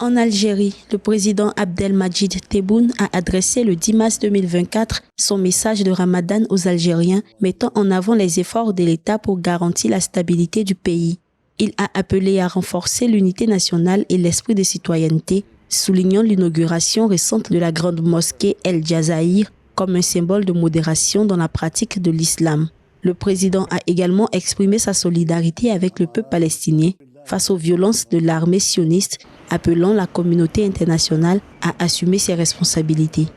En Algérie, le président Abdelmadjid Tebboune a adressé le 10 mars 2024 son message de Ramadan aux Algériens, mettant en avant les efforts de l'État pour garantir la stabilité du pays. Il a appelé à renforcer l'unité nationale et l'esprit de citoyenneté, soulignant l'inauguration récente de la grande mosquée El Jazaïr comme un symbole de modération dans la pratique de l'islam. Le président a également exprimé sa solidarité avec le peuple palestinien face aux violences de l'armée sioniste, appelant la communauté internationale à assumer ses responsabilités.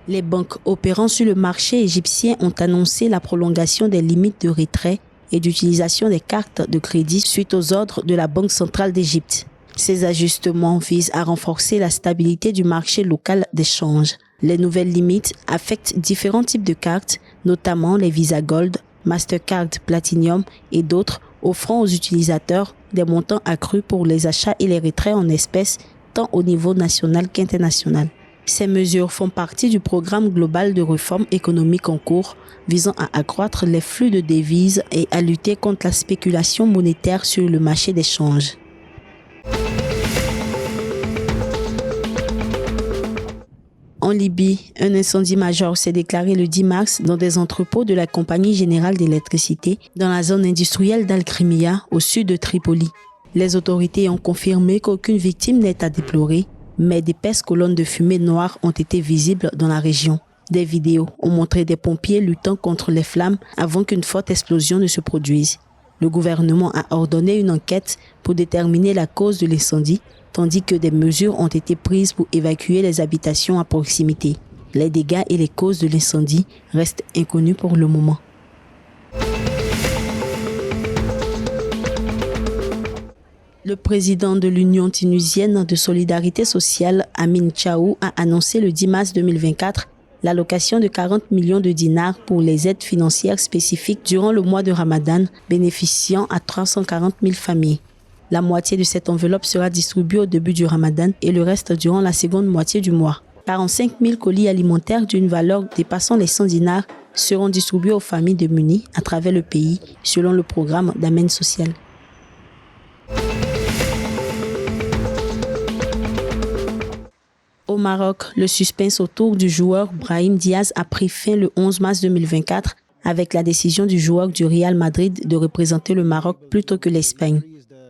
Les banques opérant sur le marché égyptien ont annoncé la prolongation des limites de retrait et d'utilisation des cartes de crédit suite aux ordres de la Banque centrale d'Égypte. Ces ajustements visent à renforcer la stabilité du marché local d'échange. Les nouvelles limites affectent différents types de cartes, notamment les Visa Gold, Mastercard Platinum et d'autres, offrant aux utilisateurs des montants accrus pour les achats et les retraits en espèces, tant au niveau national qu'international. Ces mesures font partie du programme global de réforme économique en cours, visant à accroître les flux de devises et à lutter contre la spéculation monétaire sur le marché d'échange. En Libye, un incendie majeur s'est déclaré le 10 mars dans des entrepôts de la Compagnie générale d'électricité dans la zone industrielle d'Al-Krimia, au sud de Tripoli. Les autorités ont confirmé qu'aucune victime n'est à déplorer, mais d'épaisses colonnes de fumée noire ont été visibles dans la région. Des vidéos ont montré des pompiers luttant contre les flammes avant qu'une forte explosion ne se produise. Le gouvernement a ordonné une enquête pour déterminer la cause de l'incendie, tandis que des mesures ont été prises pour évacuer les habitations à proximité. Les dégâts et les causes de l'incendie restent inconnus pour le moment. Le président de l'Union tunisienne de solidarité sociale, Amin Chaou, a annoncé le 10 mars 2024 l'allocation de 40 millions de dinars pour les aides financières spécifiques durant le mois de Ramadan, bénéficiant à 340 000 familles. La moitié de cette enveloppe sera distribuée au début du Ramadan et le reste durant la seconde moitié du mois. 45 000 colis alimentaires d'une valeur dépassant les 100 dinars seront distribués aux familles démunies à travers le pays, selon le programme d'Amen Social. Au Maroc, le suspense autour du joueur Brahim Diaz a pris fin le 11 mars 2024 avec la décision du joueur du Real Madrid de représenter le Maroc plutôt que l'Espagne.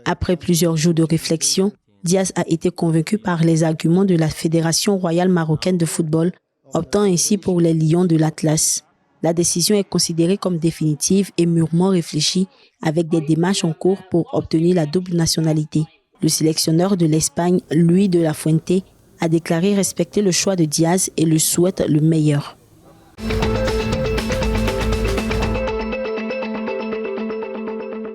Après plusieurs jours de réflexion, Diaz a été convaincu par les arguments de la Fédération royale marocaine de football, optant ainsi pour les Lions de l'Atlas. La décision est considérée comme définitive et mûrement réfléchie, avec des démarches en cours pour obtenir la double nationalité. Le sélectionneur de l'Espagne, Luis de la Fuente, a déclaré respecter le choix de Diaz et lui souhaite le meilleur.